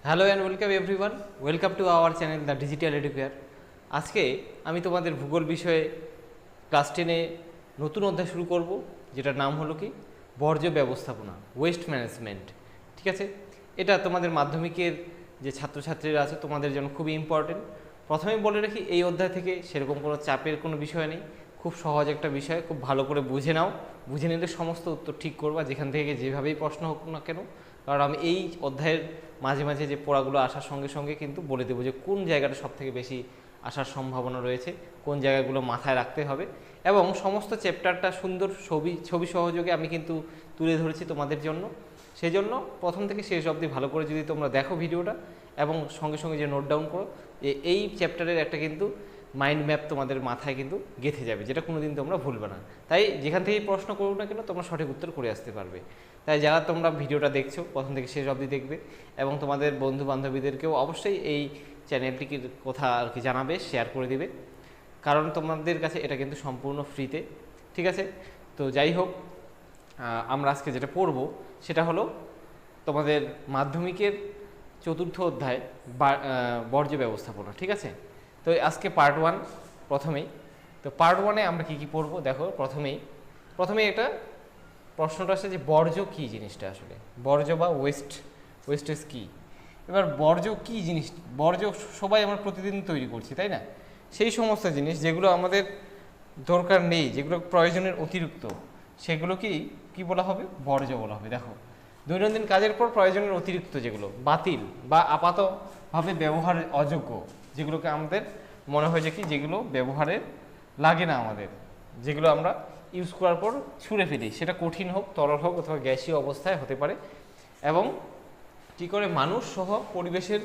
Hello and welcome everyone, welcome to our channel the digital educare. আজকে আমি তোমাদের ভূগোল বিষয়ে ক্লাস 10-এ নতুন অধ্যায় শুরু করব, যেটার নাম হলো কি বর্জ্য ব্যবস্থাপনা, ওয়েস্ট ম্যানেজমেন্ট। ঠিক আছে, এটা তোমাদের মাধ্যমিকের যে ছাত্রছাত্রীরা আছে তোমাদের জন্য খুবই ইম্পর্টেন্ট। প্রথমেই বলে রাখি, এই অধ্যায় থেকে সেরকম কোনো চাপের কোনো বিষয় নেই, খুব সহজ একটা বিষয়, খুব ভালো করে বুঝে নাও, বুঝে নিলে সমস্ত উত্তর ঠিক করবা, যেখান থেকে যেভাবেই প্রশ্ন হোক না কেন। কারণ আমি এই অধ্যায়ের মাঝে মাঝে যে পড়াগুলো আসার সঙ্গে সঙ্গে কিন্তু বলে দেবো যে কোন জায়গাটা সবথেকে বেশি আসার সম্ভাবনা রয়েছে, কোন জায়গাগুলো মাথায় রাখতে হবে, এবং সমস্ত চ্যাপ্টারটা সুন্দর ছবি সহযোগে আমি কিন্তু তুলে ধরেছি তোমাদের জন্য। সেই জন্য প্রথম থেকে শেষ অবধি ভালো করে যদি তোমরা দেখো ভিডিওটা এবং সঙ্গে সঙ্গে যে নোট ডাউন করো, এই চ্যাপ্টারের একটা কিন্তু মাইন্ড ম্যাপ তোমাদের মাথায় কিন্তু গেঁথে যাবে, যেটা কোনো দিন তোমরা ভুলবে না। তাই যেখান থেকেই প্রশ্ন করো না কেন তোমরা সঠিক উত্তর করে আসতে পারবে। তাই যারা তোমরা ভিডিওটা দেখছো প্রথম থেকে শেষ অবধি দেখবে, এবং তোমাদের বন্ধু বান্ধবীদেরকেও অবশ্যই এই চ্যানেলটির কথা আর কি জানাবে, শেয়ার করে দিবে, কারণ তোমাদের কাছে এটা কিন্তু সম্পূর্ণ ফ্রিতে। ঠিক আছে, তো যাই হোক, আমরা আজকে যেটা পড়বো সেটা হলো তোমাদের মাধ্যমিকের চতুর্থ অধ্যায় বর্জ্য ব্যবস্থাপনা। ঠিক আছে, তো আজকে পার্ট 1 প্রথমেই। তো পার্ট 1-এ আমরা কী কী পড়বো দেখো। প্রথমেই একটা প্রশ্নটা আসছে যে বর্জ্য কী জিনিসটা, আসলে বর্জ্য বা ওয়েস্টেজ কী। এবার বর্জ্য কী জিনিস, বর্জ্য সবাই আমরা প্রতিদিন তৈরি করছি, তাই না? সেই সমস্ত জিনিস যেগুলো আমাদের দরকার নেই, যেগুলো প্রয়োজনের অতিরিক্ত, সেগুলো কি বলা হবে? বর্জ্য বলা হবে। দেখো, দৈনন্দিন কাজের পর প্রয়োজনের অতিরিক্ত যেগুলো বাতিল বা আপাতভাবে ব্যবহারের অযোগ্য, যেগুলোকে আমাদের মনে হয় যে যেগুলো ব্যবহারে লাগে না আমাদের, যেগুলো আমরা ইউজ করার পর ছুঁড়ে ফেলি, সেটা কঠিন হোক, তরল হোক, অথবা গ্যাসীয় অবস্থায় হতে পারে, এবং কী করে মানুষ সহ পরিবেশের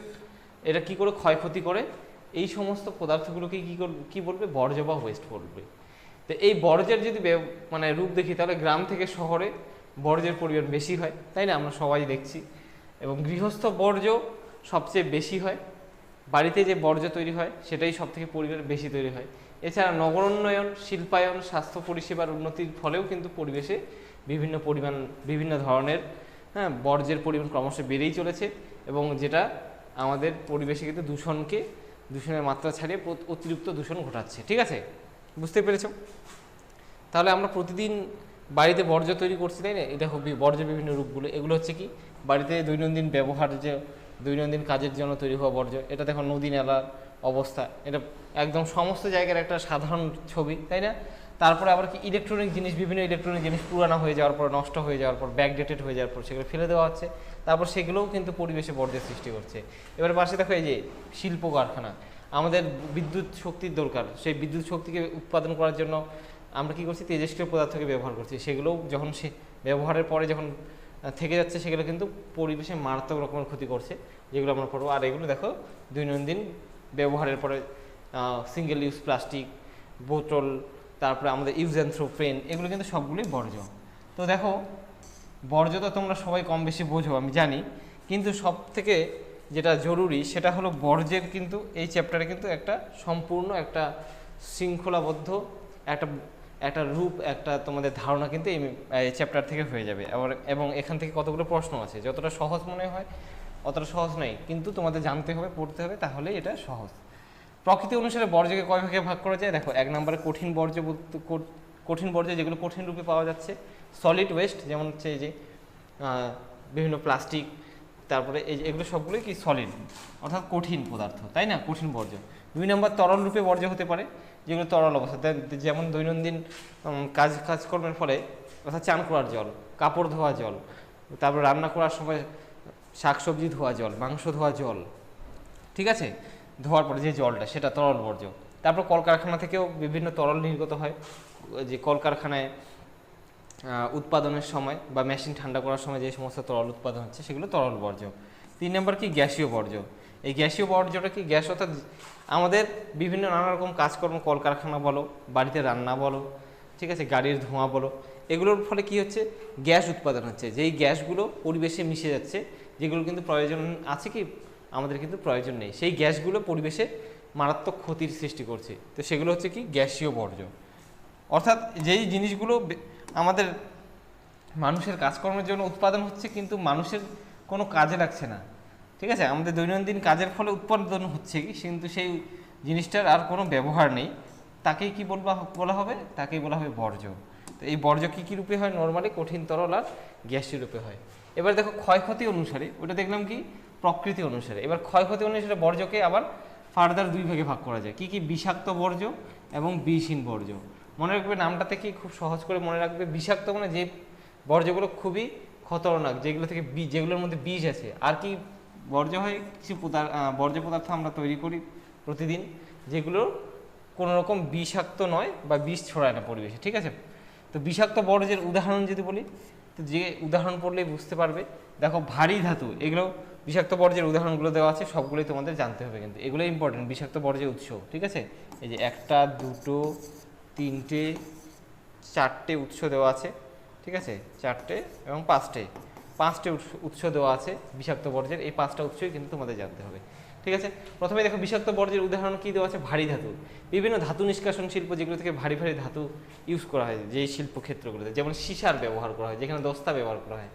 এটা কি করে ক্ষয়ক্ষতি করে, এই সমস্ত পদার্থগুলোকে কী বলবে? বর্জ্য বা ওয়েস্ট বলবে। তো এই বর্জ্যের যদি মানে রূপ দেখি, তাহলে গ্রাম থেকে শহরে বর্জ্যের পরিমাণ বেশি হয়, তাই না? আমরা সবাই দেখছি। এবং গৃহস্থ বর্জ্য সবচেয়ে বেশি হয়, বাড়িতে যে বর্জ্য তৈরি হয় সেটাই সবথেকে পরিমাণ বেশি তৈরি হয়। এছাড়া নগরোন্নয়ন, শিল্পায়ন, স্বাস্থ্য পরিষেবার উন্নতির ফলেও কিন্তু পরিবেশে বিভিন্ন ধরনের বর্জ্যের পরিমাণ ক্রমশ বেড়েই চলেছে, এবং যেটা আমাদের পরিবেশে কিন্তু দূষণের মাত্রা ছাড়িয়ে অতিরিক্ত দূষণ ঘটাচ্ছে। ঠিক আছে, বুঝতে পেরেছ? তাহলে আমরা প্রতিদিন বাড়িতে বর্জ্য তৈরি করছি, তাই না? এটা হবে বর্জ্যের বিভিন্ন রূপগুলো। এগুলো হচ্ছে কি বাড়িতে দৈনন্দিন ব্যবহার, যে দৈনন্দিন কাজের জন্য তৈরি হওয়া বর্জ্য। এটা দেখো নদী নালার অবস্থা, এটা একদম সমস্ত জায়গার একটা সাধারণ ছবি, তাই না? তারপরে আবার কি ইলেকট্রনিক জিনিস, বিভিন্ন ইলেকট্রনিক জিনিস পুরানো হয়ে যাওয়ার পর, নষ্ট হয়ে যাওয়ার পর, ব্যাকডেটেড হয়ে যাওয়ার পর সেগুলো ফেলে দেওয়া হচ্ছে, তারপর সেগুলোও কিন্তু পরিবেশে বর্জ্যের সৃষ্টি করছে। এবার পাশে দেখো এই যে শিল্প কারখানা, আমাদের বিদ্যুৎ শক্তির দরকার, সেই বিদ্যুৎ শক্তিকে উৎপাদন করার জন্য আমরা কী করছি? তেজস্ক্রিয় পদার্থকে ব্যবহার করছি। সেগুলোও যখন সে ব্যবহারের পরে যখন থেকে যাচ্ছে, সেগুলো কিন্তু পরিবেশে মারাত্মক রকমের ক্ষতি করছে, যেগুলো আমরা পড়বো। আর এগুলো দেখো দৈনন্দিন ব্যবহারের পরে সিঙ্গেল ইউজ প্লাস্টিক, বোতল, তারপরে আমাদের ইউজ অ্যান্ড থ্রো পেন, এগুলো কিন্তু সবগুলোই বর্জ্য। তো দেখো, বর্জ্য তো তোমরা সবাই কম বেশি বোঝো আমি জানি, কিন্তু সব থেকে যেটা জরুরি সেটা হলো বর্জ্যের কিন্তু এই চ্যাপ্টারে কিন্তু একটা সম্পূর্ণ একটা শৃঙ্খলাবদ্ধ একটা রূপ, একটা তোমাদের ধারণা কিন্তু এই চ্যাপ্টার থেকে হয়ে যাবে। এবং এখান থেকে কতগুলো প্রশ্ন আছে, যতটা সহজ মনে হয় অতটা সহজ নয়, কিন্তু তোমাদের জানতে হবে, পড়তে হবে, তাহলে এটা সহজ। প্রকৃতি অনুসারে বর্জ্যকে কয় ভাগে ভাগ করা যায়? দেখো, 1 নম্বরে কঠিন বর্জ্য, যেগুলো কঠিন রূপে পাওয়া যাচ্ছে, সলিড ওয়েস্ট, যেমন হচ্ছে এই যে বিভিন্ন প্লাস্টিক, তারপরে এগুলো সবগুলোই কি সলিড, অর্থাৎ কঠিন পদার্থ, তাই না? কঠিন বর্জ্য। 2 নম্বর তরল রূপে বর্জ্য হতে পারে, যেগুলো তরল অবস্থা, যেমন দৈনন্দিন কাজকর্মের ফলে, অর্থাৎ চান করার জল, কাপড় ধোয়া জল, তারপর রান্না করার সময় শাকসবজি ধোয়া জল, মাংস ধোয়া জল, ঠিক আছে, ধোয়ার পরে যে জলটা, সেটা তরল বর্জ্য। তারপর কলকারখানা থেকেও বিভিন্ন তরল নির্গত হয়, যে কলকারখানায় উৎপাদনের সময় বা মেশিন ঠান্ডা করার সময় যে সমস্ত তরল উৎপাদন হচ্ছে, সেগুলো তরল বর্জ্য। 3 নম্বর কি গ্যাসীয় বর্জ্য। এই গ্যাসীয় বর্জ্যটা কি? গ্যাস অর্থাৎ আমাদের বিভিন্ন নানা রকম কাজকর্ম, কলকারখানা বলো, বাড়িতে রান্না বলো, ঠিক আছে, গাড়ির ধোঁয়া বলো, এগুলোর ফলে কি হচ্ছে? গ্যাস উৎপাদন হচ্ছে, যেই গ্যাসগুলো পরিবেশে মিশে যাচ্ছে, যেগুলো কিন্তু প্রয়োজন আছে কি আমাদের কিন্তু প্রয়োজন নেই, সেই গ্যাসগুলো পরিবেশে মারাত্মক ক্ষতির সৃষ্টি করছে। তো সেগুলো হচ্ছে কি গ্যাসীয় বর্জ্য। অর্থাৎ যেই জিনিসগুলো আমাদের মানুষের কাজকর্মের জন্য উৎপাদন হচ্ছে, কিন্তু মানুষের কোনো কাজে লাগছে না, ঠিক আছে, আমাদের দৈনন্দিন কাজের ফলে উৎপাদন হচ্ছে কিন্তু সেই জিনিসটার আর কোনো ব্যবহার নেই, তাকেই কি বলা হবে, তাকেই বলা হবে বর্জ্য। তো এই বর্জ্য কী রূপে হয়, নর্মালি কঠিন তরল আর গ্যাসীয় রূপে হয়। এবার দেখো ক্ষয়ক্ষতি অনুসারে, ওটা দেখলাম কি প্রকৃতি অনুসারে। এবার ক্ষয়ক্ষতি অনুসারে বর্জ্যকে আবার ফার্দার দুই ভাগে ভাগ করা যায়। কি বিষাক্ত বর্জ্য এবং বিষহীন বর্জ্য। মনে রাখবে নামটা থেকে খুব সহজ করে মনে রাখবে, বিষাক্ত মানে যে বর্জ্যগুলো খুবই খতরনাক, যেগুলো থেকে যেগুলোর মধ্যে বিষ আছে। আর কি বর্জ্য হয়, কিছু বর্জ্য পদার্থ আমরা তৈরি করি প্রতিদিন যেগুলো কোনো রকম বিষাক্ত নয় বা বিষ ছড়ায় না পরিবেশে, ঠিক আছে। তো বিষাক্ত বর্জ্যের উদাহরণ যদি বলি, তো যে উদাহরণ পড়লেই বুঝতে পারবে। দেখো ভারী ধাতু, এগুলো বিষাক্ত বর্জ্যের উদাহরণগুলো দেওয়া আছে, সবগুলোই তোমাদের জানতে হবে কিন্তু, এগুলো ইম্পর্টেন্ট বিষাক্ত বর্জ্যের উৎস, ঠিক আছে। এই যে 1 2 3 4টে উৎস দেওয়া আছে, ঠিক আছে, 4টে এবং 5টে উৎস দেওয়া আছে বিষাক্ত বর্জ্যের। এই 5টা উৎসই কিন্তু তোমাদের জানতে হবে, ঠিক আছে। প্রথমে দেখো বিষাক্ত বর্জ্যের উদাহরণ কী দেওয়া আছে, ভারী ধাতু। বিভিন্ন ধাতু নিষ্কাশন শিল্প, যেগুলো থেকে ভারী ভারী ধাতু ইউজ করা হয় যেই শিল্পক্ষেত্রগুলোতে, যেমন সীসার ব্যবহার করা হয়, যেখানে দস্তা ব্যবহার করা হয়,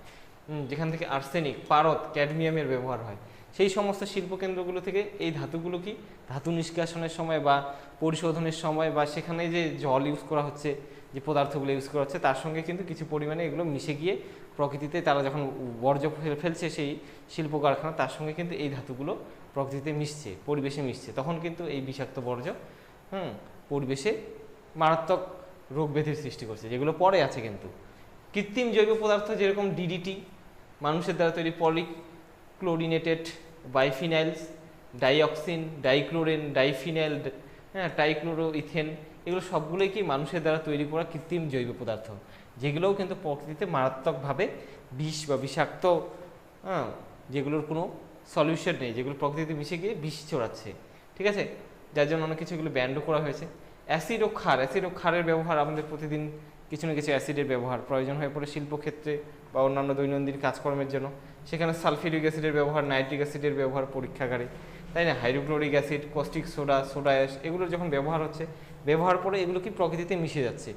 যেখান থেকে আর্সেনিক, পারদ, ক্যাডমিয়ামের ব্যবহার হয়, সেই সমস্ত শিল্পকেন্দ্রগুলো থেকে এই ধাতুগুলো কি ধাতু নিষ্কাশনের সময় বা পরিশোধনের সময় বা সেখানে যে জল ইউজ করা হচ্ছে, যে পদার্থগুলো ইউজ করা হচ্ছে, তার সঙ্গে কিন্তু কিছু পরিমাণে এগুলো মিশে গিয়ে প্রকৃতিতে তারা যখন বর্জ্য ফেলছে সেই শিল্প কারখানা, তার সঙ্গে কিন্তু এই ধাতুগুলো প্রকৃতিতে মিশছে, পরিবেশে মিশছে, তখন কিন্তু এই বিষাক্ত বর্জ্য পরিবেশে মারাত্মক রোগ ব্যাধির সৃষ্টি করছে, যেগুলো পরে আছে। কিন্তু কৃত্রিম জৈব পদার্থ যেরকম ডিডিটি, মানুষের দ্বারা তৈরি polychlorinated biphenyls, dioxin, dichlorine, diphenyl, trichloro ethane, এগুলো সবগুলোই কি মানুষের দ্বারা তৈরি করা কৃত্রিম জৈব পদার্থ, যেগুলোও কিন্তু প্রকৃতিতে মারাত্মকভাবে বিষ বা বিষাক্ত, যেগুলোর কোনো সলিউশন নেই, যেগুলো প্রকৃতিতে মিশে গিয়ে বিষ ছড়াচ্ছে, ঠিক আছে। যার জন্য অনেক কিছু এগুলো ব্যান্ডও করা হয়েছে। অ্যাসিড ও ক্ষারের ব্যবহার, আমাদের প্রতিদিন কিছু না কিছু অ্যাসিডের ব্যবহার প্রয়োজন হয়ে পড়ে শিল্পক্ষেত্রে বা অন্যান্য দৈনন্দিন কাজকর্মের জন্য, সেখানে সালফিউরিক অ্যাসিডের ব্যবহার, নাইট্রিক অ্যাসিডের ব্যবহার পরীক্ষাগারে, তাই না, hydrochloric acid, caustic soda, soda ash, এগুলোর যখন ব্যবহার করে এগুলো কি প্রকৃতিতে মিশে যাচ্ছে,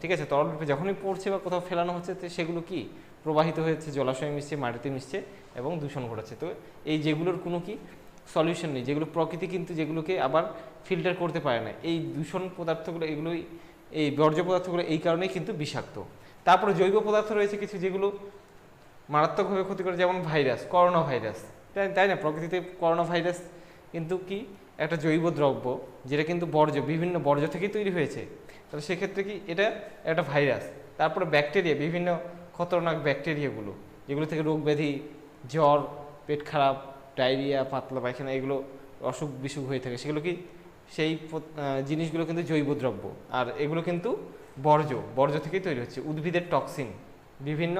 ঠিক আছে। তরল রূপে যখনই পড়ছে বা কোথাও ফেলানো হচ্ছে, তো সেগুলো কি প্রবাহিত হয়েছে, জলাশয়ে মিশছে, মাটিতে মিশছে এবং দূষণ ঘটাচ্ছে। তো এই যেগুলোর কোনো কি সলিউশন নেই, যেগুলো প্রকৃতি কিন্তু যেগুলোকে আবার ফিল্টার করতে পারে না, এই দূষণ পদার্থগুলো, এগুলোই এই বর্জ্য পদার্থগুলো এই কারণেই কিন্তু বিষাক্ত। তারপরে জৈব পদার্থ রয়েছে কিছু, যেগুলো মারাত্মকভাবে ক্ষতি করে, যেমন ভাইরাস, করোনা ভাইরাস, তাই না। প্রকৃতিতে করোনা ভাইরাস কিন্তু কি একটা জৈব দ্রব্য, যেটা কিন্তু বিভিন্ন বর্জ্য থেকেই তৈরি হয়েছে। তাহলে সেক্ষেত্রে কি এটা একটা ভাইরাস। তারপরে ব্যাকটেরিয়া, বিভিন্ন খতরনাক ব্যাকটেরিয়াগুলো, যেগুলো থেকে রোগ ব্যাধি, জ্বর, পেট খারাপ, ডায়রিয়া, পাতলা পায়খানা, এগুলো অসুখ বিসুখ হয়ে থাকে, সেগুলো কি সেই জিনিসগুলো কিন্তু জৈব দ্রব্য। আর এগুলো কিন্তু বর্জ্য থেকেই তৈরি হচ্ছে। উদ্ভিদের টক্সিন, বিভিন্ন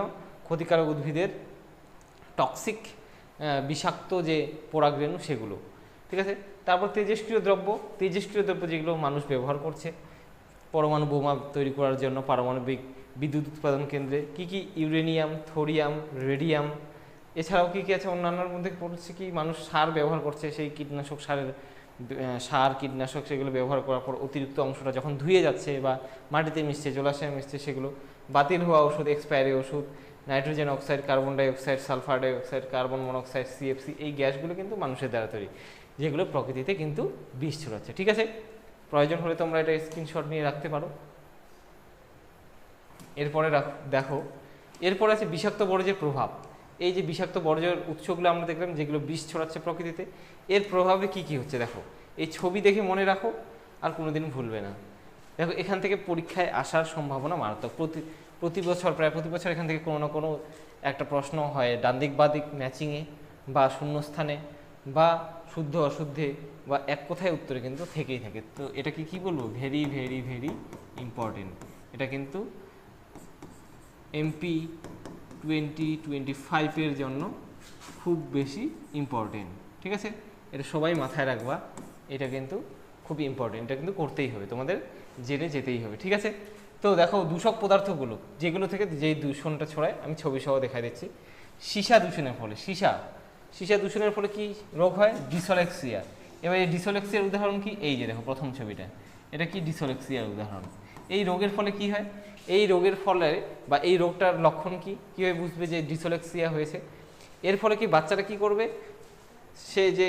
ক্ষতিকারক উদ্ভিদের টক্সিক বিষাক্ত যে পরাগরেণু, সেগুলো, ঠিক আছে। তারপর তেজস্ক্রিয় দ্রব্য যেগুলো মানুষ ব্যবহার করছে পরমাণু বোমা তৈরি করার জন্য, পারমাণবিক বিদ্যুৎ উৎপাদন কেন্দ্রে, কি ইউরেনিয়াম, থোরিয়াম, রেডিয়াম। এছাড়াও কি আছে অন্যান্যর মধ্যে পড়ছে কি মানুষ সার ব্যবহার করছে, সেই কীটনাশক সেগুলো ব্যবহার করার পর অতিরিক্ত অংশটা যখন ধুয়ে যাচ্ছে বা মাটিতে মিশছে, জলাশয়ে মিশছে, সেগুলো বাতিল হওয়া ওষুধ, এক্সপায়ারি ওষুধ, nitrogen oxide, carbon dioxide, sulphur dioxide, carbon monoxide, CFC, এই গ্যাসগুলো কিন্তু মানুষের দ্বারা তৈরি, যেগুলো প্রকৃতিতে কিন্তু বিষ ছড়াচ্ছে, ঠিক আছে। প্রয়োজন হলে তোমরা এটা স্ক্রিনশট নিয়ে রাখতে পারো। এরপরে দেখো, এরপরে আছে বিষাক্ত বর্জ্যের প্রভাব। এই যে বিষাক্ত বর্জ্যের উৎসগুলো আমরা দেখলাম, যেগুলো বিষ ছড়াচ্ছে প্রকৃতিতে, এর প্রভাবে কি হচ্ছে দেখো, এই ছবি দেখে মনে রাখো, আর কোনোদিন ভুলবে না। দেখো এখান থেকে পরীক্ষায় আসার সম্ভাবনা মারাত্মক। প্রতি বছর এখান থেকে কোনো না কোনো একটা প্রশ্ন হয়, ডান দিক বাঁ দিক ম্যাচিংয়ে বা শূন্যস্থানে বা শুদ্ধ অশুদ্ধে বা এক কথায় উত্তরে কিন্তু থেকেই থাকে। তো এটা কি বলবো, ভেরি ভেরি ভেরি ইম্পর্টেন্ট। এটা কিন্তু MP 2025 জন্য খুব বেশি ইম্পর্টেন্ট, ঠিক আছে। এটা সবাই মাথায় রাখবা, এটা কিন্তু খুবই ইম্পর্টেন্ট, এটা কিন্তু করতেই হবে, তোমাদের জেনে যেতেই হবে, ঠিক আছে। তো দেখো দূষক পদার্থগুলো, যেগুলো থেকে যেই দূষণটা ছড়ায়, আমি ছবি সহ দেখা দিচ্ছি। সীসা দূষণের ফলে, সীসা দূষণের ফলে কি রোগ হয়, ডিসলেক্সিয়া। এবার এই ডিসলেক্সিয়ার উদাহরণ কি, এই যে দেখো প্রথম ছবিটা, এটা কি ডিসলেক্সিয়ার উদাহরণ। এই রোগের ফলে কি হয়, এই রোগের ফলে বা এই রোগটার লক্ষণ কীভাবে বুঝবে যে ডিসলেক্সিয়া হয়েছে। এর ফলে কি বাচ্চারা কি করবে, সে যে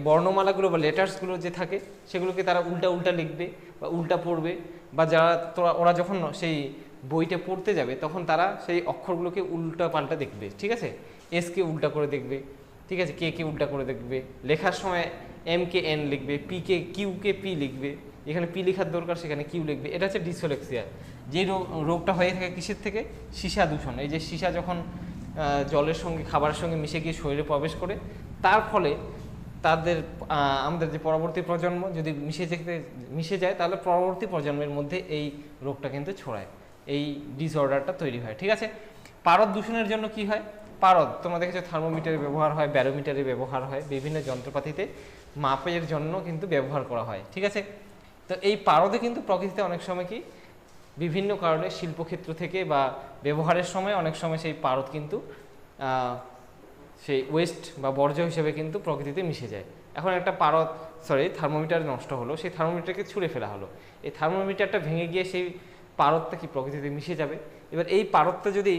বর্ণমালাগুলো বা লেটার্সগুলো যে থাকে সেগুলোকে তারা উল্টা উল্টা লিখবে বা উল্টা পড়বে, বা যারা ওরা যখন সেই বইটা পড়তে যাবে তখন তারা সেই অক্ষরগুলোকে উল্টা পাল্টা দেখবে, ঠিক আছে। এসকে উল্টা করে দেখবে, ঠিক আছে, কে উল্টা করে দেখবে, লেখার সময় এম কে এন লিখবে, পি কে কিউকে পি লিখবে, যেখানে পি লেখার দরকার সেখানে কিউ লিখবে। এটা হচ্ছে ডিসলেক্সিয়া। যে রোগটা হয়ে থাকে কিসের থেকে? সীসা দূষণ। এই যে সীসা যখন জলের সঙ্গে খাবারের সঙ্গে মিশে গিয়ে শরীরে প্রবেশ করে, তার ফলে আমাদের যে পরবর্তী প্রজন্ম যদি মিশে যায় তাহলে পরবর্তী প্রজন্মের মধ্যে এই রোগটা কিন্তু ছড়ায়, এই ডিসঅর্ডারটা তৈরি হয়, ঠিক আছে। পারদ দূষণের জন্য কি হয়? পারদ তোমরা দেখেছো থার্মোমিটারে ব্যবহার হয়, ব্যারোমিটারে ব্যবহার হয়, বিভিন্ন যন্ত্রপাতিতে মাপের জন্য কিন্তু ব্যবহার করা হয়, ঠিক আছে। তো এই পারদে কিন্তু প্রকৃতিতে অনেক সময় কি বিভিন্ন কারণে শিল্পক্ষেত্র থেকে বা ব্যবহারের সময় অনেক সময় সেই পারদ কিন্তু সেই ওয়েস্ট বা বর্জ্য হিসেবে কিন্তু প্রকৃতিতে মিশে যায়। এখন একটা থার্মোমিটার নষ্ট হলো, সেই থার্মোমিটারকে ছুঁড়ে ফেলা হলো, এই থার্মোমিটারটা ভেঙে গিয়ে সেই পারদটা কি প্রকৃতিতে মিশে যাবে। এবার এই পারদটা যদি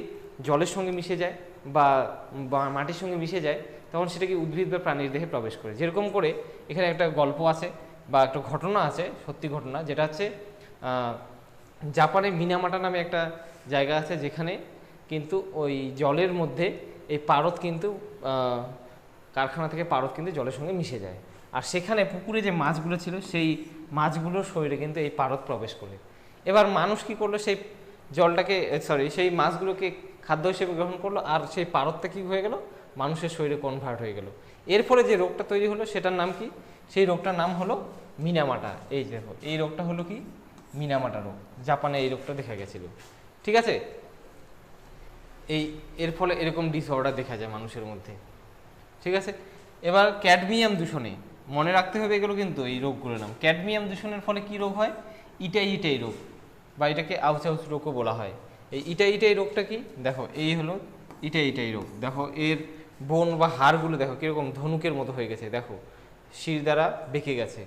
জলের সঙ্গে মিশে যায় বা মাটির সঙ্গে মিশে যায় তখন সেটা কি উদ্ভিদ বা প্রাণীর দেহে প্রবেশ করে। যেরকম করে এখানে একটা গল্প আছে বা একটা ঘটনা আছে, সত্যি ঘটনা, যেটা হচ্ছে জাপানে মিনামাটা নামে একটা জায়গা আছে যেখানে কিন্তু ওই জলের মধ্যে এই পারদ কিন্তু কারখানা থেকে পারদ কিন্তু জলের সঙ্গে মিশে যায়, আর সেখানে পুকুরে যে মাছগুলো ছিল সেই মাছগুলোর শরীরে কিন্তু এই পারদ প্রবেশ করে। এবার মানুষ কি করলো? সেই সেই মাছগুলোকে খাদ্য হিসেবে গ্রহণ করলো, আর সেই পারদটা কি হয়ে গেল? মানুষের শরীরে কনভার্ট হয়ে গেল। এর ফলে যে রোগটা তৈরি হলো সেটার নাম কি? সেই রোগটার নাম হলো মিনামাটা। এই রোগটা হলো কি? মিনামাটা রোগ। জাপানে এই রোগটা দেখা গেছিল, ঠিক আছে। এর ফলে এরকম ডিসঅর্ডার দেখা যায় মানুষের মধ্যে, ঠিক আছে। এবার ক্যাডমিয়াম দূষণে মনে রাখতে হবে এগুলো কিন্তু এই রোগগুলোর নাম। ক্যাডমিয়াম দূষণের ফলে কি রোগ হয়? ইটাই রোগ, বা এটাকে আউচ রোগও বলা হয়। এই ইটাই রোগটা কি? দেখো, এই হলো ইটাই রোগ। দেখো এর বোন বা হাড়গুলো দেখো কীরকম ধনুকের মতো হয়ে গেছে, দেখো শির দ্বারা বেঁকে গেছে।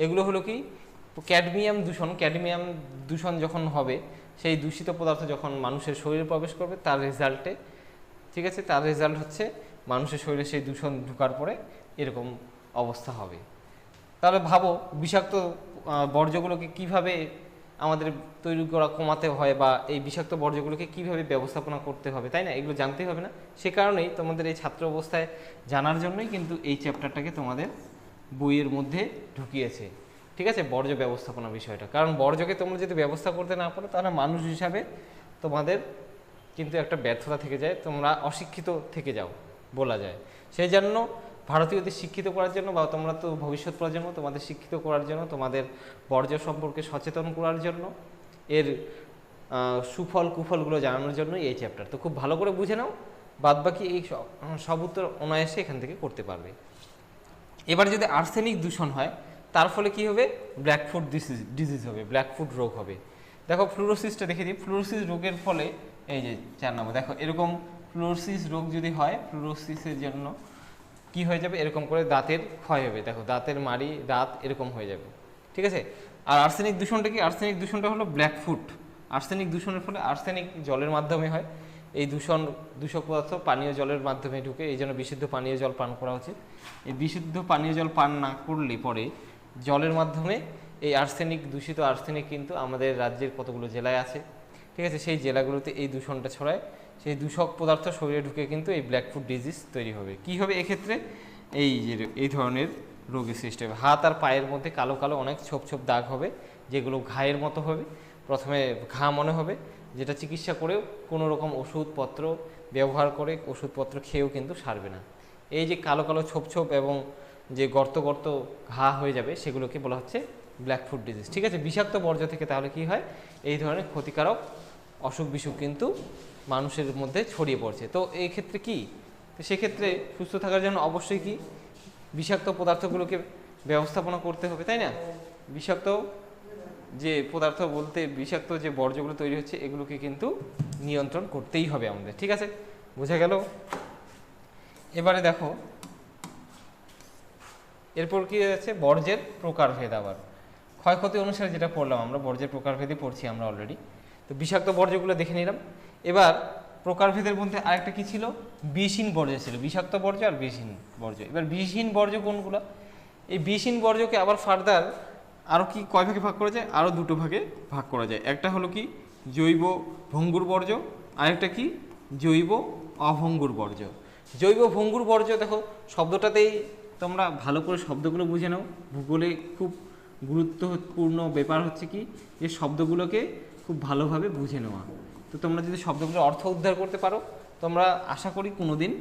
এগুলো হলো কি? ক্যাডমিয়াম দূষণ যখন হবে, সেই দূষিত পদার্থ যখন মানুষের শরীরে প্রবেশ করবে তার রেজাল্টে, ঠিক আছে, তার রেজাল্ট হচ্ছে মানুষের শরীরে সেই দূষণ ঢোকার পরে এরকম অবস্থা হবে। তাহলে ভাবো বিষাক্ত বর্জ্যগুলোকে কিভাবে আমাদের তৈরি করা কমাতে হয়, বা এই বিষাক্ত বর্জ্যগুলোকে কিভাবে ব্যবস্থাপনা করতে হবে, তাই না? এগুলো জানতেই হবে না? সে কারণেই তোমাদের এই ছাত্র অবস্থায় জানার জন্যই কিন্তু এই চ্যাপ্টারটাকে তোমাদের বইয়ের মধ্যে ঢুকিয়েছে, ঠিক আছে, বর্জ্য ব্যবস্থাপনা বিষয়টা। কারণ বর্জ্যকে তোমরা যদি ব্যবস্থা করতে না পারো তাহলে মানুষ হিসাবে তোমাদের কিন্তু একটা ব্যর্থতা থেকে যায়, তোমরা অশিক্ষিত থেকে যাও বলা যায়। সেই জন্য ভারতীয়দের শিক্ষিত করার জন্য, বা তোমরা তো ভবিষ্যৎ প্রজন্ম, তোমাদের শিক্ষিত করার জন্য, তোমাদের বর্জ্য সম্পর্কে সচেতন করার জন্য, এর সুফল কুফলগুলো জানানোর জন্য এই চ্যাপ্টার। তো খুব ভালো করে বুঝে নাও, বাদবাকি এই সব উত্তর অনায়াসে এখান থেকে করতে পারবে। এবার যদি আর্সেনিক দূষণ হয় তার ফলে কি হবে? ব্ল্যাকফুট ডিজিজ হবে, ব্ল্যাকফুট রোগ হবে। দেখো ফ্লুরোসিসটা দেখে দিই। ফ্লুরোসিস রোগের ফলে এই যে 4 নম্বর, দেখো এরকম ফ্লুরোসিস রোগ যদি হয়, ফ্লুরোসিসের জন্য কি হয়ে যাবে? এরকম করে দাঁতের ক্ষয় হবে, দেখো দাঁতের মাড়ি, দাঁত এরকম হয়ে যাবে, ঠিক আছে। আর আর্সেনিক দূষণটা কি? আর্সেনিক দূষণটা হলো ব্ল্যাকফুট। আর্সেনিক দূষণের ফলে, আর্সেনিক জলের মাধ্যমে হয়, এই দূষক পদার্থ পানীয় জলের মাধ্যমে ঢুকে, এই জন্য বিশুদ্ধ পানীয় জল পান করা উচিত। এই বিশুদ্ধ পানীয় জল পান না করলে পরে জলের মাধ্যমে এই দূষিত আর্সেনিক কিন্তু আমাদের রাজ্যের কতগুলো জেলায় আছে, ঠিক আছে, সেই জেলাগুলোতে এই দূষণটা ছড়ায়। সেই দূষক পদার্থ শরীরে ঢুকে কিন্তু এই ব্ল্যাকফুট ডিজিজ তৈরি হবে। কি হবে এক্ষেত্রে? এই ধরনের রোগের সৃষ্টি হবে। হাত আর পায়ের মধ্যে কালো কালো অনেক ছোপ ছোপ দাগ হবে, যেগুলো ঘায়ের মতো হবে। প্রথমে ঘা মনে হবে, যেটা চিকিৎসা করেও কোনো রকম ওষুধপত্র ব্যবহার করে, ওষুধপত্র খেয়েও কিন্তু সারবে না। এই যে কালো কালো ছোপ ছোপ এবং যে গর্ত গর্ত ঘা হয়ে যাবে, সেগুলোকে বলা হচ্ছে ব্ল্যাকফুট ডিজিজ, ঠিক আছে। বিষাক্ত বর্জ্য থেকে তাহলে কি হয়? এই ধরনের ক্ষতিকারক অসুখ বিসুখ কিন্তু মানুষের মধ্যে ছড়িয়ে পড়ছে। তো এই ক্ষেত্রে কি? তো সেক্ষেত্রে সুস্থ থাকার জন্য অবশ্যই কি বিষাক্ত পদার্থগুলোকে ব্যবস্থাপনা করতে হবে, তাই না? বিষাক্ত যে পদার্থ বলতে বিষাক্ত যে বর্জ্যগুলো তৈরি হচ্ছে এগুলোকে কিন্তু নিয়ন্ত্রণ করতেই হবে আমাদের, ঠিক আছে, বোঝা গেল? এবারে দেখো এরপর কি আছে? বর্জ্যের প্রকারভেদ। আবার ক্ষয়ক্ষতি অনুসারে যেটা পড়লাম আমরা, বর্জ্যের প্রকারভেদই পড়ছি আমরা অলরেডি। তো বিষাক্ত বর্জ্যগুলো দেখে নিলাম। এবার প্রকারভেদের মধ্যে আরেকটা কি ছিল, বিষহীন বর্জ্য ছিল, বিষাক্ত বর্জ্য আর বিষহীন বর্জ্য। এবার বিষহীন বর্জ্য কোনগুলো? এই বিষহীন বর্জ্যকে আবার ফার্দার আরও কি কয় ভাগে ভাগ করা যায়? আরও দুটো ভাগে ভাগ করা যায়। একটা হলো কি জৈব ভঙ্গুর বর্জ্য, আরেকটা কি জৈব অভঙ্গুর বর্জ্য। জৈব ভঙ্গুর বর্জ্য দেখো শব্দটাতেই তোমরা ভালো করে শব্দগুলো বুঝে নাও। ভূগোলে খুব গুরুত্বপূর্ণ ব্যাপার হচ্ছে কি যে শব্দগুলোকে খুব ভালোভাবে বুঝে নেওয়া। তো তোমরা যদি শব্দগুলোর অর্থ উদ্ধার করতে পারো তোমরা আশা করি কোনো দিন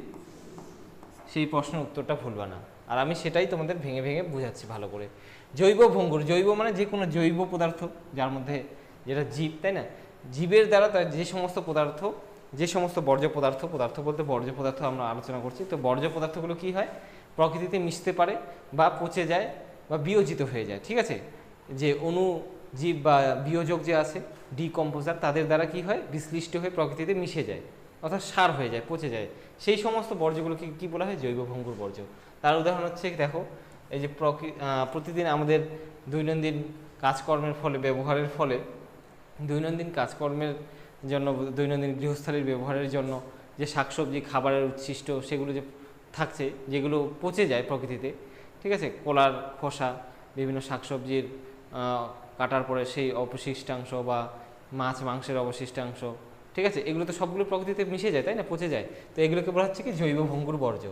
সেই প্রশ্নের উত্তরটা ভুলবা না। আর আমি সেটাই তোমাদের ভেঙে ভেঙে বুঝাচ্ছি ভালো করে। জৈব ভঙ্গুর, জৈব মানে যে কোনো জৈব পদার্থ যার মধ্যে যেটা জীব, তাই না? জীবের দ্বারা তার যে সমস্ত পদার্থ, যে সমস্ত বর্জ্য পদার্থ, পদার্থ বলতে বর্জ্য পদার্থ আমরা আলোচনা করছি, তো বর্জ্য পদার্থগুলো কি হয় প্রকৃতিতে মিশতে পারে বা পচে যায় বা বিয়োজিত হয়ে যায়, ঠিক আছে? যে অণুজীব বা বিয়োজক যে আছে ডিকম্পোজার, তাদের দ্বারা কি হয় বিশ্লিষ্ট হয়ে প্রকৃতিতে মিশে যায়, অর্থাৎ সার হয়ে যায়, পচে যায়। সেই সমস্ত বর্জ্যগুলোকে কী বলা হয়? জৈব ভঙ্গুর বর্জ্য। তার উদাহরণ হচ্ছে দেখো এই যে প্রতিদিন আমাদের দৈনন্দিন কাজকর্মের ফলে, ব্যবহারের ফলে, দৈনন্দিন কাজকর্মের জন্য, দৈনন্দিন গৃহস্থালির ব্যবহারের জন্য যে শাকসবজি খাবারের উচ্ছিষ্ট সেগুলো যে থাকছে, যেগুলো পচে যায় প্রকৃতিতে, ঠিক আছে? কলার খোসা, বিভিন্ন শাকসবজির কাটার পরে সেই অবশিষ্টাংশ বা মাছ মাংসের অবশিষ্টাংশ, ঠিক আছে? এগুলো তো সবগুলো প্রকৃতিতে মিশে যায়, তাই না? পচে যায়। তো এগুলোকে বলা হচ্ছে কি জৈব ভঙ্গুর বর্জ্য।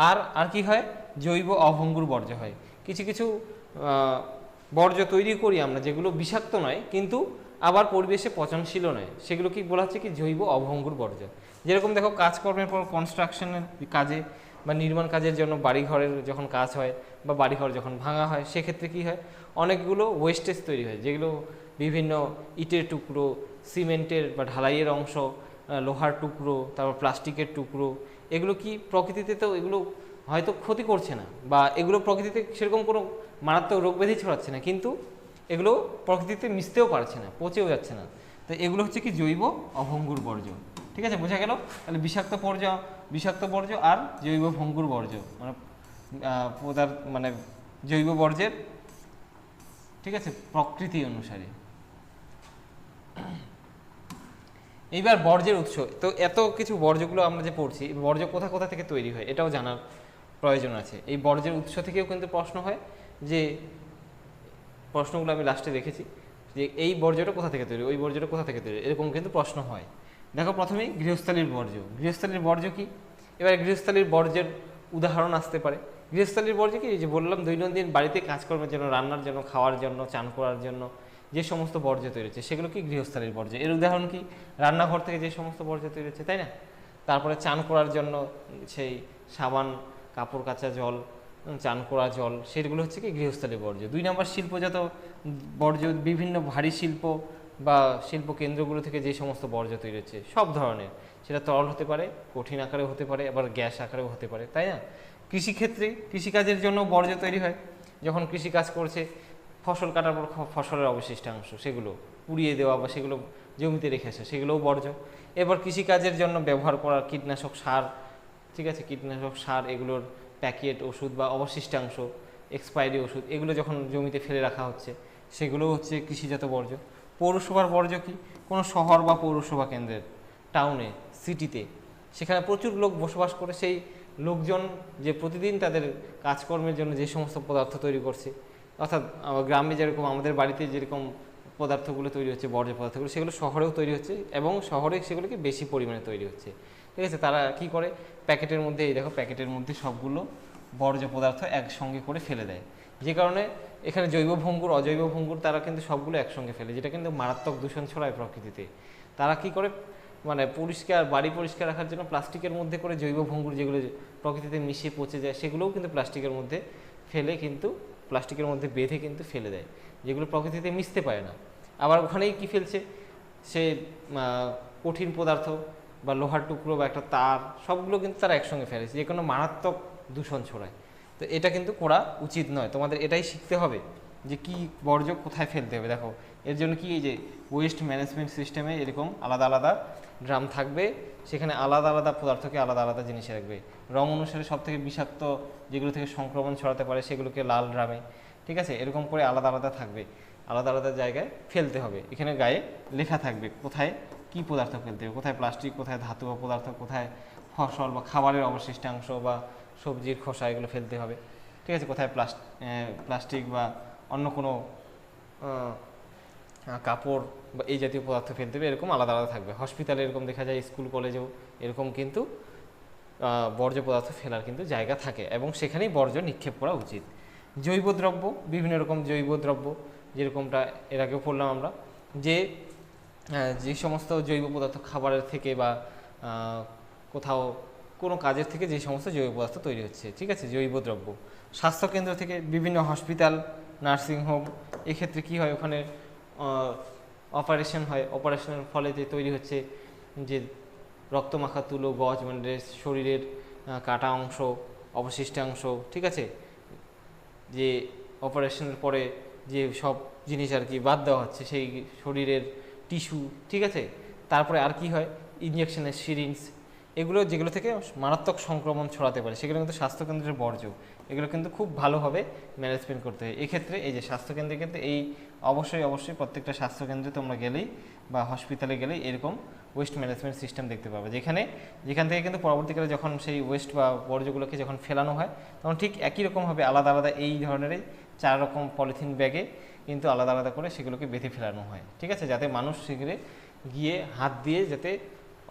আর কি হয়? জৈব অভঙ্গুর বর্জ্য হয়। কিছু কিছু বর্জ্য তৈরি করি আমরা যেগুলো বিষাক্ত নয় কিন্তু আবার পরিবেশে পচনশীলও নয়, সেগুলো কি বলা হচ্ছে কি জৈব অভঙ্গুর বর্জ্য। যেরকম দেখো কাজকর্মের পর কনস্ট্রাকশনের কাজে বা নির্মাণ কাজের জন্য বাড়িঘরের যখন কাজ হয় বা বাড়িঘর যখন ভাঙা হয় সেক্ষেত্রে কি হয় অনেকগুলো ওয়েস্টেজ তৈরি হয়, যেগুলো বিভিন্ন ইটের টুকরো, সিমেন্টের বা ঢালাইয়ের অংশ, লোহার টুকরো, তারপর প্লাস্টিকের টুকরো, এগুলো কি প্রকৃতিতে তো এগুলো হয়তো ক্ষতি করছে না বা এগুলো প্রকৃতিতে সেরকম কোনো মারাত্মক রোগ ব্যাধি ছড়াচ্ছে না, কিন্তু এগুলো প্রকৃতিতে মিশতেও পারছে না, পচেও যাচ্ছে না। তো এগুলো হচ্ছে কি জৈব অভঙ্গুর বর্জ্য, ঠিক আছে? বোঝা গেল? তাহলে বিষাক্ত বর্জ্য আর জৈব ভঙ্গুর বর্জ্য মানে মানে জৈব বর্জ্যের, ঠিক আছে, প্রকৃতি অনুসারে। এইবার বর্জ্যের উৎস। তো এত কিছু বর্জ্যগুলো আমরা যে পড়ছি, বর্জ্য কোথা কোথা থেকে তৈরি হয় এটাও জানার প্রয়োজন আছে। এই বর্জ্যের উৎস থেকেও কিন্তু প্রশ্ন হয়, যে প্রশ্নগুলো আমি লাস্টে রেখেছি যে এই বর্জ্যটা কোথা থেকে তৈরি, ওই বর্জ্যটা কোথা থেকে তৈরি, এরকম কিন্তু প্রশ্ন হয়। দেখো প্রথমেই গৃহস্থালির বর্জ্য। গৃহস্থালির বর্জ্য কি? এবার গৃহস্থালির বর্জ্যের উদাহরণ আসতে পারে। গৃহস্থালির বর্জ্য কি? যে বললাম দৈনন্দিন বাড়িতে কাজকর্মের জন্য, রান্নার জন্য, খাওয়ার জন্য, চান করার জন্য যে সমস্ত বর্জ্য তৈরি হচ্ছে সেগুলো কি গৃহস্থালির বর্জ্য। এর উদাহরণ কি? রান্নাঘর থেকে যে সমস্ত বর্জ্য তৈরি হচ্ছে, তাই না? তারপরে চান করার জন্য সেই সাবান, কাপড় কাচা জল, চান করা জল, সেগুলো হচ্ছে কি গৃহস্থালির বর্জ্য। 2 নম্বর শিল্পজাত বর্জ্য, বিভিন্ন ভারী শিল্প বা শিল্প কেন্দ্রগুলো থেকে যে সমস্ত বর্জ্য তৈরি হচ্ছে সব ধরনের, সেটা তরল হতে পারে, কঠিন আকারেও হতে পারে, আবার গ্যাস আকারেও হতে পারে, তাই না? কৃষিক্ষেত্রে কৃষিকাজের জন্য বর্জ্য তৈরি হয়, যখন কৃষিকাজ করছে ফসল কাটার পর ফসলের অবশিষ্টাংশ সেগুলো পুড়িয়ে দেওয়া বা সেগুলো জমিতে রেখে আসা, সেগুলোও বর্জ্য। এবার কৃষিকাজের জন্য ব্যবহার করা কীটনাশক সার, ঠিক আছে, কীটনাশক সার, এগুলোর প্যাকেট ওষুধ বা অবশিষ্টাংশ, এক্সপায়ারি ওষুধ, এগুলো যখন জমিতে ফেলে রাখা হচ্ছে সেগুলোও হচ্ছে কৃষিজাত বর্জ্য। পৌরসভার বর্জ্য কি? কোনো শহর বা পৌরসভা কেন্দ্রের, টাউনে, সিটিতে, সেখানে প্রচুর লোক বসবাস করে, সেই লোকজন যে প্রতিদিন তাদের কাজকর্মের জন্য যে সমস্ত পদার্থ তৈরি করছে, অর্থাৎ গ্রামে যেরকম আমাদের বাড়িতে যেরকম পদার্থগুলো তৈরি হচ্ছে, বর্জ্য পদার্থগুলো, সেগুলো শহরেও তৈরি হচ্ছে এবং শহরে সেগুলোকে বেশি পরিমাণে তৈরি হচ্ছে, ঠিক আছে? তারা কি করে প্যাকেটের মধ্যে, এই দেখো প্যাকেটের মধ্যে সবগুলো বর্জ্য পদার্থ একসঙ্গে করে ফেলে দেয়, যে কারণে এখানে জৈব ভঙ্গুর, অজৈব ভঙ্গুর তারা কিন্তু সবগুলো একসঙ্গে ফেলে, যেটা কিন্তু মারাত্মক দূষণ ছড়ায় প্রকৃতিতে। তারা কি করে মানে পরিষ্কার, বাড়ি পরিষ্কার রাখার জন্য প্লাস্টিকের মধ্যে করে জৈব ভঙ্গুর যেগুলো প্রকৃতিতে মিশে পচে যায় সেগুলোও কিন্তু প্লাস্টিকের মধ্যে ফেলে, কিন্তু প্লাস্টিকের মধ্যে বেঁধে কিন্তু ফেলে দেয়, যেগুলো প্রকৃতিতে মিশতে পারে না। আবার ওখানেই কি ফেলছে, সে কঠিন পদার্থ বা লোহার টুকরো বা একটা তার, সবগুলো কিন্তু তারা একসঙ্গে ফেলেছে, যে কোনো মারাত্মক দূষণ ছড়ায়। তো এটা কিন্তু করা উচিত নয়, তোমাদের এটাই শিখতে হবে যে কি বর্জ্য কোথায় ফেলতে হবে। দেখো এর জন্য কি, এই যে ওয়েস্ট ম্যানেজমেন্ট সিস্টেমে এরকম আলাদা আলাদা ড্রাম থাকবে, সেখানে আলাদা আলাদা পদার্থকে আলাদা আলাদা জিনিসে রাখবে। রং অনুসারে সব থেকে বিষাক্ত যেগুলো থেকে সংক্রমণ ছড়াতে পারে সেগুলোকে লাল ড্রামে, ঠিক আছে, এরকম করে আলাদা আলাদা থাকবে, আলাদা আলাদা জায়গায় ফেলতে হবে। এখানে গায়ে লেখা থাকবে কোথায় কি কী পদার্থ ফেলতে হবে, কোথায় প্লাস্টিক, কোথায় ধাতব পদার্থ, কোথায় ফসল বা খাবারের অবশিষ্টাংশ বা সবজির খোসা এগুলো ফেলতে হবে, ঠিক আছে, কোথায় প্লাস্টিক বা অন্য কোনো কাপড় বা এই জাতীয় পদার্থ ফেলতে হবে, এরকম আলাদা আলাদা থাকবে। হসপিটালে এরকম দেখা যায়, স্কুল কলেজেও এরকম কিন্তু বর্জ্য পদার্থ ফেলার কিন্তু জায়গা থাকে এবং সেখানেই বর্জ্য নিক্ষেপ করা উচিত। জৈব দ্রব্য, বিভিন্ন রকম জৈব দ্রব্য, যেরকমটা এর আগেও পড়লাম আমরা, যে সমস্ত জৈব পদার্থ খাবারের থেকে বা কোথাও কোনো কাজের থেকে যে সমস্ত জৈব পদার্থ তৈরি হচ্ছে, ঠিক আছে, জৈব দ্রব্য। স্বাস্থ্যকেন্দ্র থেকে, বিভিন্ন হসপিটাল, নার্সিংহোম, এক্ষেত্রে কী হয়, ওখানে অপারেশন হয়, অপারেশনের ফলে যে তৈরি হচ্ছে যে রক্তমাখা তুলো, গজ, মানে শরীরের কাটা অংশ, অবশিষ্টাংশ, ঠিক আছে, যে অপারেশনের পরে যে সব জিনিস আর কি বাদ দেওয়া হচ্ছে, সেই শরীরের টিস্যু, ঠিক আছে। তারপরে আর কি হয়, ইঞ্জেকশনের সিরিঞ্জ, এগুলো যেগুলো থেকে মারাত্মক সংক্রমণ ছড়াতে পারে, সেগুলো কিন্তু স্বাস্থ্যকেন্দ্রের বর্জ্য, এগুলো কিন্তু খুব ভালোভাবে ম্যানেজমেন্ট করতে হয়। এক্ষেত্রে এই যে স্বাস্থ্যকেন্দ্রে কিন্তু এই অবশ্যই প্রত্যেকটা স্বাস্থ্যকেন্দ্রে তোমরা গেলেই বা হসপিটালে গেলেই এরকম ওয়েস্ট ম্যানেজমেন্ট সিস্টেম দেখতে পাবে, যেখান থেকে কিন্তু পরবর্তীকালে যখন সেই ওয়েস্ট বা বর্জ্যগুলোকে যখন ফেলানো হয়, তখন ঠিক একই রকমভাবে আলাদা আলাদা এই ধরনেরই 4 রকম পলিথিন ব্যাগে কিন্তু আলাদা আলাদা করে সেগুলোকে বেঁধে ফেলানো হয়, ঠিক আছে, যাতে মানুষ সেগুলো গিয়ে হাত দিয়ে যাতে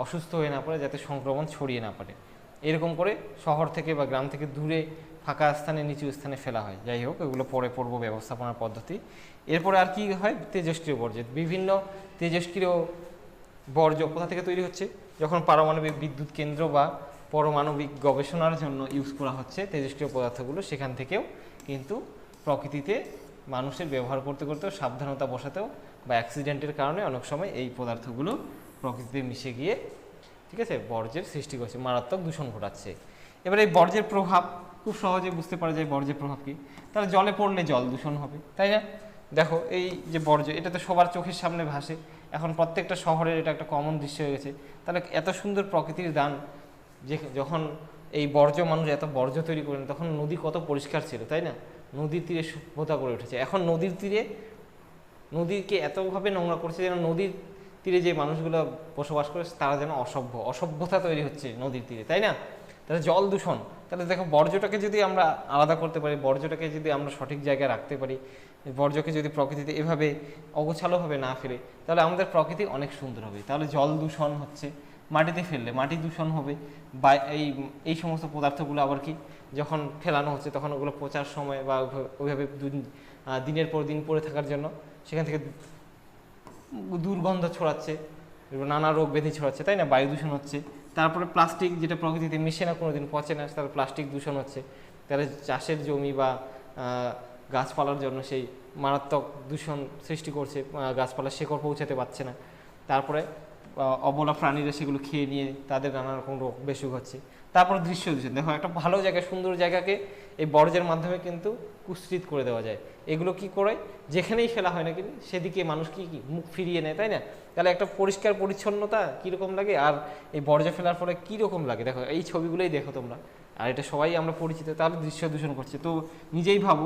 অসুস্থ হয়ে না পড়ে, যাতে সংক্রমণ ছড়িয়ে না পারে, এরকম করে শহর থেকে বা গ্রাম থেকে দূরে ফাঁকা স্থানে, নিচু স্থানে ফেলা হয়। যাই হোক, এগুলো পরে পড়ব ব্যবস্থাপনার পদ্ধতি। এরপরে আর কি হয়, তেজস্ক্রিয় বর্জ্য। বিভিন্ন তেজস্ক্রিয় বর্জ্য কোথা থেকে তৈরি হচ্ছে, যখন পারমাণবিক বিদ্যুৎ কেন্দ্র বা পারমাণবিক গবেষণার জন্য ইউজ করা হচ্ছে তেজস্ক্রিয় পদার্থগুলো, সেখান থেকেও কিন্তু প্রকৃতিতে মানুষের ব্যবহার করতে করতেও, সাবধানতা বসাতেও বা অ্যাক্সিডেন্টের কারণে অনেক সময় এই পদার্থগুলো প্রকৃতিতে মিশে গিয়ে, ঠিক আছে, বর্জ্যের সৃষ্টি করছে, মারাত্মক দূষণ ঘটাচ্ছে। এবার এই বর্জ্যের প্রভাব খুব সহজে বুঝতে পারা যায়, বর্জ্যের প্রভাব কী। তাহলে জলে পড়লে জল দূষণ হবে, তাই না? দেখো, এই যে বর্জ্য, এটা তো সবার চোখের সামনে ভাসে, এখন প্রত্যেকটা শহরের এটা একটা কমন দৃশ্য হয়ে গেছে। তাহলে এত সুন্দর প্রকৃতির দান, যে যখন এই বর্জ্য, মানুষ এত বর্জ্য তৈরি করেন, তখন নদী কত পরিষ্কার ছিল, তাই না? নদীর তীরে সভ্যতা গড়ে উঠেছে। এখন নদীর তীরে, নদীকে এতভাবে নোংরা করছে যেন নদীর তীরে যে মানুষগুলো বসবাস করে তারা যেন অসভ্যতা তৈরি হচ্ছে নদীর তীরে, তাই না? তাহলে জল দূষণ। তাহলে দেখো, বর্জ্যটাকে যদি আমরা আলাদা করতে পারি, বর্জ্যটাকে যদি আমরা সঠিক জায়গায় রাখতে পারি, বর্জ্যকে যদি প্রকৃতিতে এভাবে অগোছালোভাবে না ফেলে, তাহলে আমাদের প্রকৃতি অনেক সুন্দর হবে। তাহলে জল দূষণ হচ্ছে, মাটিতে ফেললে মাটি দূষণ হবে, বা এই সমস্ত পদার্থগুলো আবার কি যখন ফেলানো হচ্ছে তখন ওগুলো পচার সময় বা ওইভাবে দিনের পর দিন পড়ে থাকার জন্য সেখান থেকে দুর্গন্ধ ছড়াচ্ছে, নানা রোগ ব্যাধি ছড়াচ্ছে, তাই না? বায়ু দূষণ হচ্ছে। তারপরে প্লাস্টিক, যেটা প্রকৃতিতে মিশে না, কোনো দিন পচে না, তার প্লাস্টিক দূষণ হচ্ছে। তাহলে চাষের জমি বা গাছপালার জন্য সেই মারাত্মক দূষণ সৃষ্টি করছে, গাছপালা শেকড় পৌঁছাতে পারছে না। তারপরে অবলা প্রাণীরা সেগুলো খেয়ে নিয়ে তাদের নানা রকম রোগ বেশি হচ্ছে। তারপর দৃশ্য দূষণ। দেখো, একটা ভালো জায়গা, সুন্দর জায়গাকে এই বর্জ্যের মাধ্যমে কিন্তু কুৎসিত করে দেওয়া যায়। এগুলো কি করে, যেখানেই ফেলা হয় না কিন্তু সেদিকে মানুষ কি মুখ ফিরিয়ে নেয়, তাই না? তাহলে একটা পরিষ্কার পরিচ্ছন্নতা কীরকম লাগে, আর এই বর্জ্য ফেলার ফলে কীরকম লাগে, দেখো এই ছবিগুলোই দেখো তোমরা, আর এটা সবাই আমরা পরিচিত। তাহলে দৃশ্য দূষণ করছে, তো নিজেই ভাবো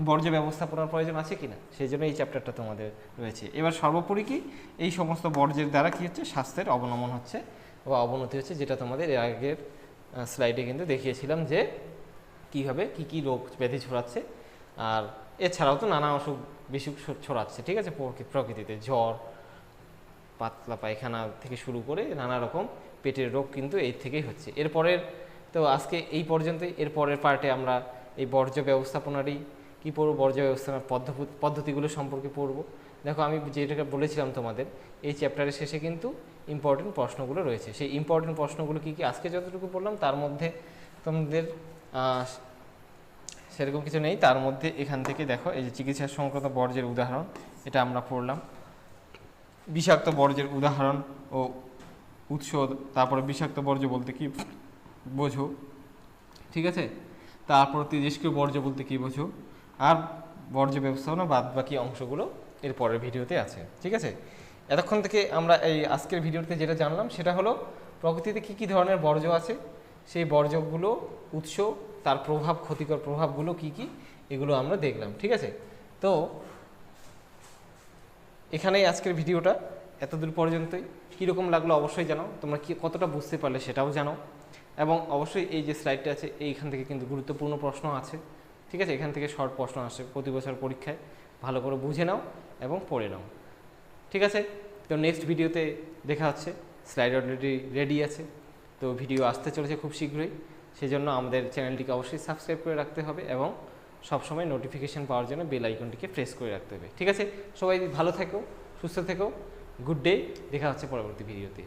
বর্জ্য ব্যবস্থাপনার প্রয়োজন আছে কিনা, সেই জন্য এই চ্যাপ্টারটা তোমাদের রয়েছে। এবার সর্বোপরি কি, এই সমস্ত বর্জ্যের দ্বারা কী হচ্ছে, স্বাস্থ্যের অবনমন হচ্ছে বা অবনতি হচ্ছে, যেটা তোমাদের এর আগের স্লাইডে কিন্তু দেখিয়েছিলাম যে কীভাবে কী রোগ ব্যাধি ছড়াচ্ছে, আর এছাড়াও তো নানা অসুখ বিসুখ ছড়াচ্ছে, ঠিক আছে, প্রকৃতিতে জ্বর, পাতলা পায়খানা থেকে শুরু করে নানা রকম পেটের রোগ কিন্তু এই থেকেই হচ্ছে। এরপরের তো আজকে এই পর্যন্তই। এরপরের পার্টে আমরা এই বর্জ্য ব্যবস্থাপনারই কী পড়ব, বর্জ্য ব্যবস্থাপনার পদ্ধতিগুলো সম্পর্কে পড়ব। দেখো, আমি যেটাকে বলেছিলাম তোমাদের, এই চ্যাপ্টারের শেষে কিন্তু ইম্পর্টেন্ট প্রশ্নগুলো রয়েছে। সেই ইম্পর্টেন্ট প্রশ্নগুলো কী কী, আজকে যতটুকু পড়লাম তার মধ্যে তোমাদের সেরকম কিছু নেই। তার মধ্যে এখান থেকে দেখো, এই যে চিকিৎসা সংক্রান্ত বর্জ্যের উদাহরণ, এটা আমরা পড়লাম। বিষাক্ত বর্জ্যের উদাহরণ ও উৎস, তারপরে বিষাক্ত বর্জ্য বলতে কি বোঝো, ঠিক আছে, তারপর তেজস্ক্রিয় বর্জ্য বলতে কি বোঝো, আর বর্জ্য ব্যবস্থাপনা বাদ বাকি অংশগুলো এর পরের ভিডিওতে আছে, ঠিক আছে। এতক্ষণ থেকে আমরা এই আজকের ভিডিওতে যেটা জানলাম সেটা হলো প্রকৃতিতে কী কী ধরনের বর্জ্য আছে, সেই বর্জ্যগুলো উৎস, তার প্রভাব, ক্ষতিকর প্রভাবগুলো কি কি, এগুলো আমরা দেখলাম, ঠিক আছে। তো এখানেই আজকের ভিডিওটা। এতদূর পর্যন্তই কীরকম লাগলো অবশ্যই জানাও, তোমরা কি কতটা বুঝতে পারলে সেটাও জানাও। এবং অবশ্যই এই যে স্লাইডটা আছে এইখান থেকে কিন্তু গুরুত্বপূর্ণ প্রশ্ন আছে, ঠিক আছে, এখান থেকে শর্ট প্রশ্ন আসে প্রতি বছর পরীক্ষায়, ভালো করে বুঝে নাও এবং পড়ে নাও, ঠিক আছে। তো নেক্সট ভিডিওতে দেখা হচ্ছে, স্লাইড অলরেডি রেডি আছে, তো ভিডিও আসতে চলেছে খুব শীঘ্রই, সেজন্য আমাদের চ্যানেলটিকে অবশ্যই সাবস্ক্রাইব করে রাখতে হবে এবং সবসময় নোটিফিকেশান পাওয়ার জন্য বেল আইকনটিকে প্রেস করে রাখতে হবে, ঠিক আছে। সবাই ভালো থেকো, সুস্থ থেকো, গুড ডে, দেখা হচ্ছে পরবর্তী ভিডিওতে।